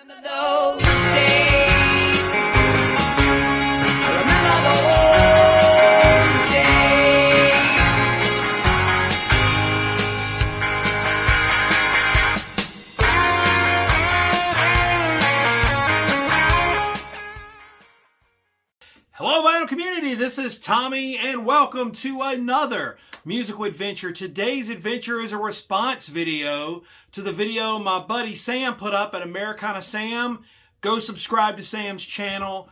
Those days. I remember those days. Hello, vinyl community. This is Tommy, and welcome to another musical adventure. Today's adventure is a response video to the video my buddy Sam put up at Americana. Sam, go subscribe to Sam's channel.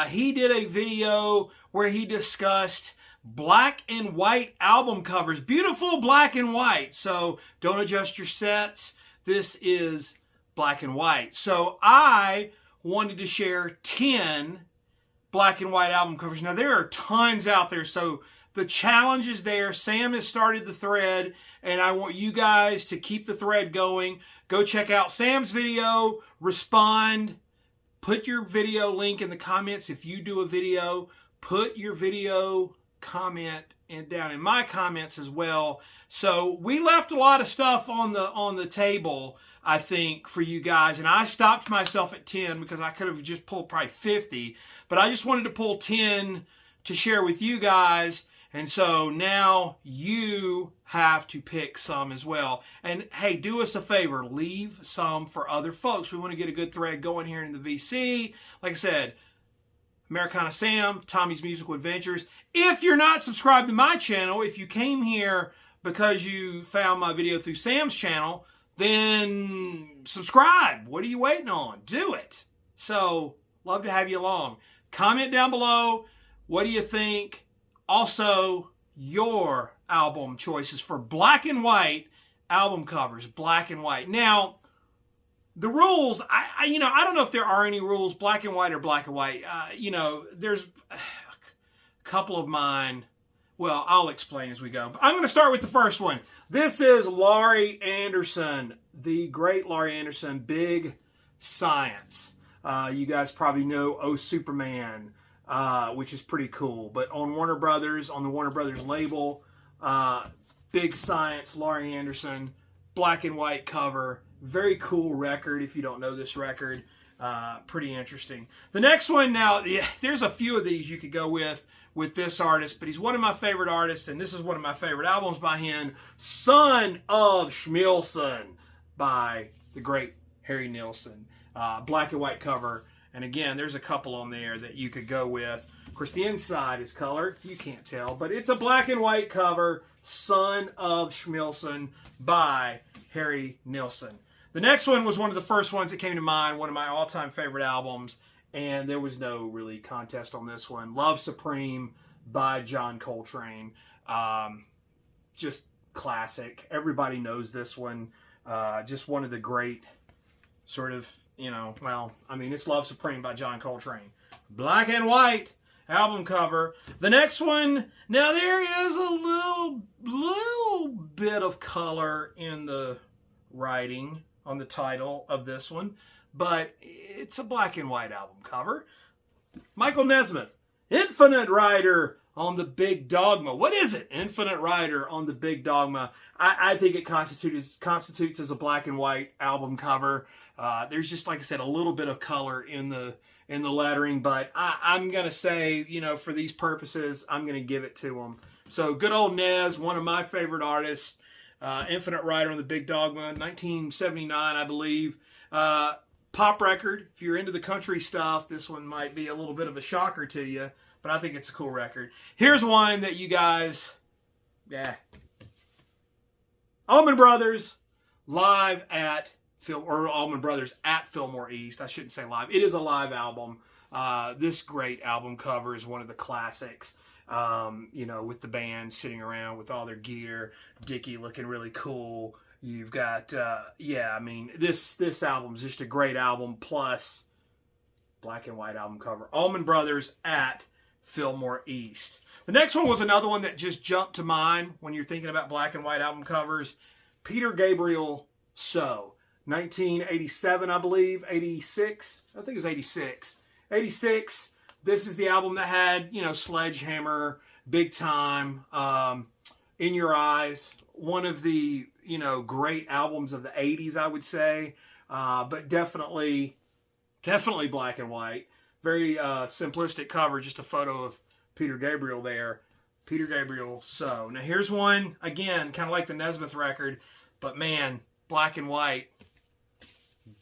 He did a video where he discussed black and white album covers. Beautiful black and white. So don't adjust your sets. This is black and white. So I wanted to share 10 black and white album covers. Now there are tons out there, so the challenge is there. Sam has started the thread, and I want you guys to keep the thread going. Go check out Sam's video, respond, put your video link in the comments. If you do a video, put your video comment down in my comments as well. So we left a lot of stuff on the table, I think, for you guys, and I stopped myself at 10 because I could have just pulled probably 50, but I just wanted to pull 10 to share with you guys. And so now you have to pick some as well. And hey, do us a favor, leave some for other folks. We want to get a good thread going here in the VC. Like I said, Americana Sam, Tommy's Musical Adventures. If you're not subscribed to my channel, if you came here because you found my video through Sam's channel, then subscribe. What are you waiting on? Do it. So, love to have you along. Comment down below. What do you think? Also, your album choices for black and white album covers. Black and white. Now, the rules, I don't know if there are any rules, black and white or black and white. There's a couple of mine. Well, I'll explain as we go. But I'm going to start with the first one. This is Laurie Anderson, the great Laurie Anderson, Big Science. You guys probably know Oh Superman, which is pretty cool. But on the Warner Brothers label, Big Science, Laurie Anderson, black and white cover. Very cool record if you don't know this record. Pretty interesting. The next one now, there's a few of these you could go with this artist, but he's one of my favorite artists, and this is one of my favorite albums by him, Son of Schmilson by the great Harry Nilsson. Black and white cover, and again, there's a couple on there that you could go with. Of course, the inside is colored. You can't tell, but it's a black and white cover, Son of Schmilson by Harry Nilsson. The next one was one of the first ones that came to mind, one of my all-time favorite albums, and there was no really contest on this one. Love Supreme by John Coltrane. Just classic. Everybody knows this one. Just one of the great sort of, it's Love Supreme by John Coltrane. Black and white album cover. The next one, now there is a little bit of color in the writing on the title of this one, but it's a black and white album cover. Michael Nesmith, Infinite Rider on the Big Dogma. What is it? Infinite Rider on the Big Dogma. I think it constitutes as a black and white album cover. There's just, like I said, a little bit of color in the lettering, but I'm going to say, for these purposes, I'm going to give it to him. So good old Nez, one of my favorite artists. Infinite Rider on the Big Dogma, 1979, I believe. Pop record. If you're into the country stuff, this one might be a little bit of a shocker to you, but I think it's a cool record. Here's one that you guys, Allman Brothers live at Allman Brothers at Fillmore East. I shouldn't say live. It is a live album. This great album cover is one of the classics. With the band sitting around with all their gear, Dickie looking really cool. You've got, this album is just a great album, plus black and white album cover. Allman Brothers at Fillmore East. The next one was another one that just jumped to mind when you're thinking about black and white album covers. Peter Gabriel, So. 1987, I believe. 86. I think it was 86. 86. This is the album that had, Sledgehammer, Big Time, In Your Eyes. One of the, great albums of the 80s, I would say. But definitely Definitely black and white. Very simplistic cover, just a photo of Peter Gabriel there. Peter Gabriel, So. Now here's one, again, kind of like the Nesmith record, but man, black and white.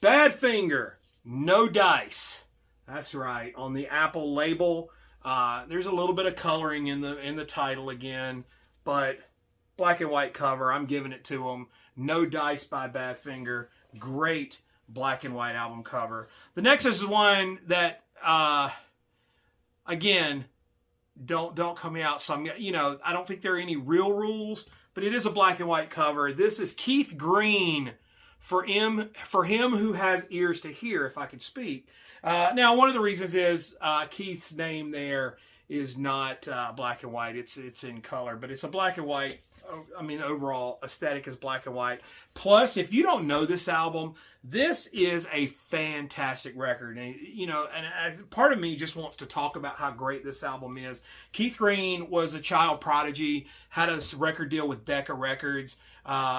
Badfinger, No Dice. That's right, on the Apple label. There's a little bit of coloring in the title again, but black and white cover, I'm giving it to them. No Dice by Badfinger. Great black and white album cover. The next is one that, again, don't come out. So I don't think there are any real rules, but it is a black and white cover. This is Keith Green, for him who has ears to hear, if I could speak. Now, one of the reasons is Keith's name there is not black and white. It's in color, but it's a black and white. I mean, overall aesthetic is black and white. Plus, if you don't know this album, this is a fantastic record. And, and as part of me just wants to talk about how great this album is. Keith Green was a child prodigy, had a record deal with Decca Records,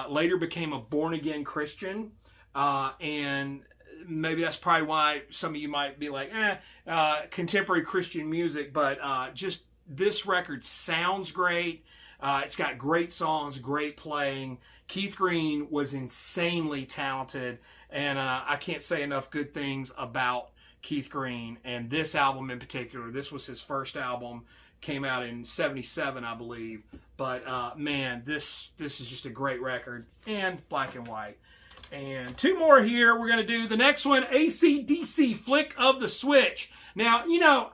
later became a born-again Christian, and maybe that's probably why some of you might be like, contemporary Christian music, but just this record sounds great. It's got great songs, great playing. Keith Green was insanely talented, and I can't say enough good things about Keith Green. And this album in particular, this was his first album, came out in '77, I believe. But man, this is just a great record, and black and white. And two more here. We're going to do the next one, AC/DC, Flick of the Switch. Now,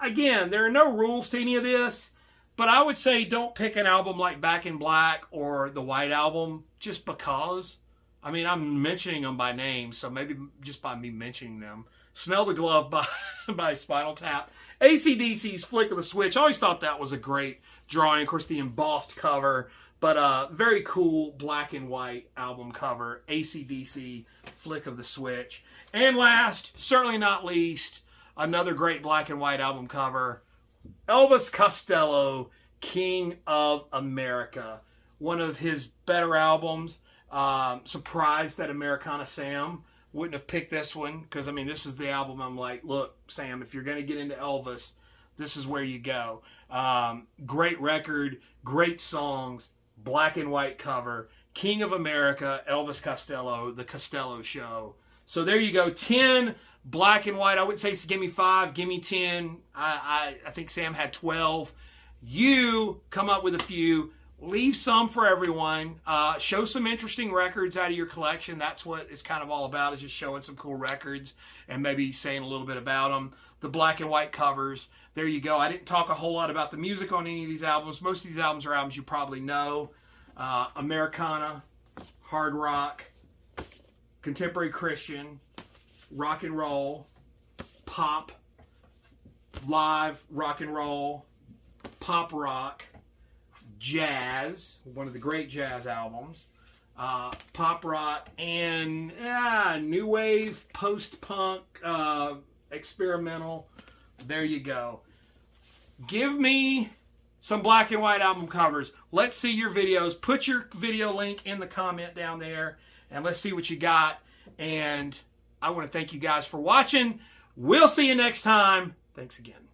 again, there are no rules to any of this, but I would say don't pick an album like Back in Black or the White Album just because. I mean, I'm mentioning them by name, so maybe just by me mentioning them. Smell the Glove by Spinal Tap. AC/DC's Flick of the Switch. I always thought that was a great drawing. Of course, the embossed cover, but very cool black and white album cover. AC/DC, Flick of the Switch. And last, certainly not least, another great black and white album cover. Elvis Costello, King of America. One of his better albums. Surprised that Americana Sam wouldn't have picked this one, because, I mean, this is the album I'm like, look, Sam, if you're going to get into Elvis, this is where you go. Great record, great songs, black and white cover. King of America, Elvis Costello, The Costello Show. So there you go, 10 black and white. I wouldn't say give me 5, give me 10. I think Sam had 12. You come up with a few. Leave some for everyone. Show some interesting records out of your collection. That's what it's kind of all about, is just showing some cool records and maybe saying a little bit about them. The black and white covers. There you go. I didn't talk a whole lot about the music on any of these albums. Most of these albums are albums you probably know. Americana, hard rock, contemporary Christian, rock and roll, pop, live rock and roll, pop rock, jazz, one of the great jazz albums, pop rock, and new wave, post-punk, experimental. There you go. Give me some black and white album covers. Let's see your videos. Put your video link in the comment down there, and let's see what you got. And I want to thank you guys for watching. We'll see you next time. Thanks again.